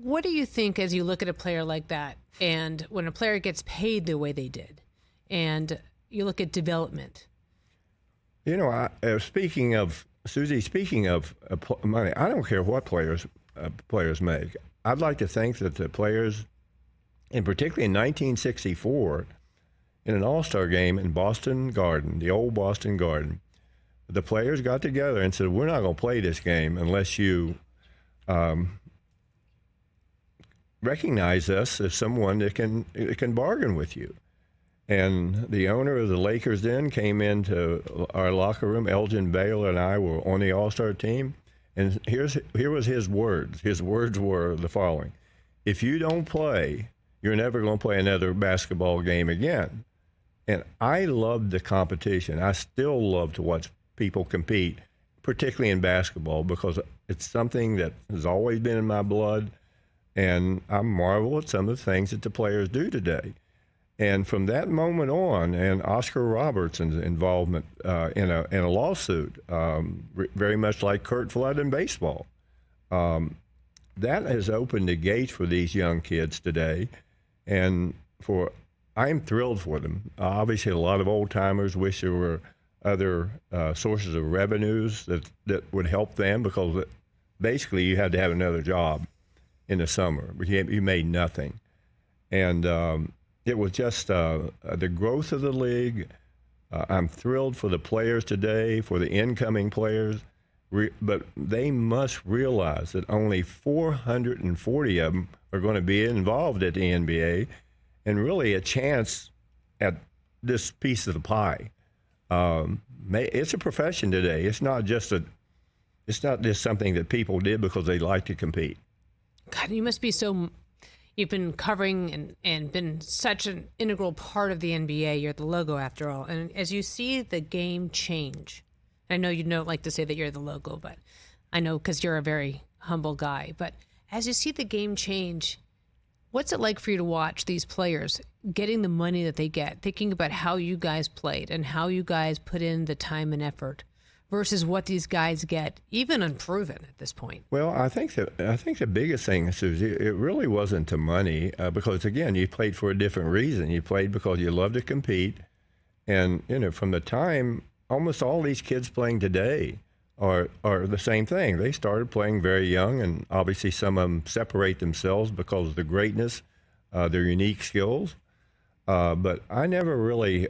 What do you think as you look at a player like that, and when a player gets paid the way they did, and you look at development? Speaking of money, I don't care what players make. I'd like to think that the players, and particularly in 1964, in an All-Star game in Boston Garden, the old Boston Garden, the players got together and said, "We're not going to play this game unless you recognize us as someone that can bargain with you." And the owner of the Lakers then came into our locker room. Elgin Baylor and I were on the All-Star team. And here was his words. His words were the following: "If you don't play, you're never going to play another basketball game again." And I loved the competition. I still love to watch people compete, particularly in basketball, because it's something that has always been in my blood. And I marvel at some of the things that the players do today. And from that moment on, and Oscar Robertson's involvement in a lawsuit, very much like Curt Flood in baseball, that has opened the gates for these young kids today. And I'm thrilled for them. Obviously, a lot of old timers wish there were other sources of revenues that would help them, because basically you had to have another job in the summer, but you made nothing. And it was just the growth of the league. I'm thrilled for the players today, for the incoming players, but they must realize that only 440 of them are going to be involved at the NBA, and really a chance at this piece of the pie. It's a profession today. It's not just something that people did because they like to compete. God, you must be you've been covering and been such an integral part of the NBA. You're the logo, after all. And as you see the game change, I know you don't like to say that you're the logo, but I know because you're a very humble guy. But as you see the game change, what's it like for you to watch these players getting the money that they get, thinking about how you guys played and how you guys put in the time and effort versus what these guys get, even unproven at this point? Well, I think the biggest thing, Suzy, it really wasn't the money, because again, you played for a different reason. You played because you love to compete, and from the time, almost all these kids playing today are the same thing. They started playing very young, and obviously some of them separate themselves because of the greatness, their unique skills. But I never really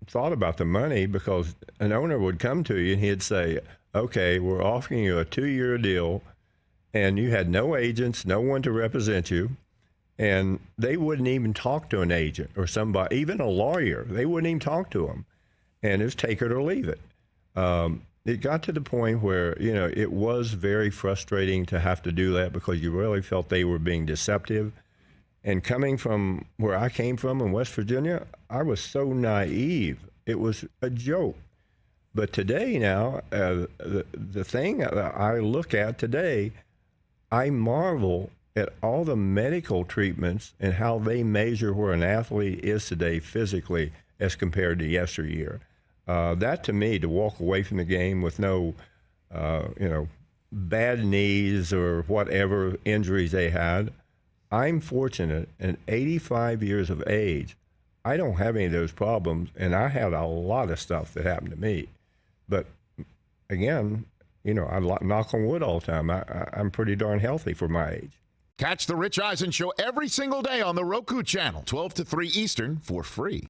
thought about the money, because an owner would come to you and he'd say, "Okay, we're offering you a 2-year deal," and you had no agents, no one to represent you, and they wouldn't even talk to an agent or somebody, even a lawyer. They wouldn't even talk to them, and it was take it or leave it. It got to the point where it was very frustrating to have to do that, because you really felt they were being deceptive. And coming from where I came from in West Virginia, I was so naive. It was a joke. But today now, the thing that I look at today, I marvel at all the medical treatments and how they measure where an athlete is today physically as compared to yesteryear. That, to me, to walk away from the game with no, bad knees or whatever injuries they had, I'm fortunate. At 85 years of age, I don't have any of those problems, and I had a lot of stuff that happened to me. But again, I knock on wood all the time. I'm pretty darn healthy for my age. Catch the Rich Eisen Show every single day on the Roku channel, 12 to 3 Eastern, for free.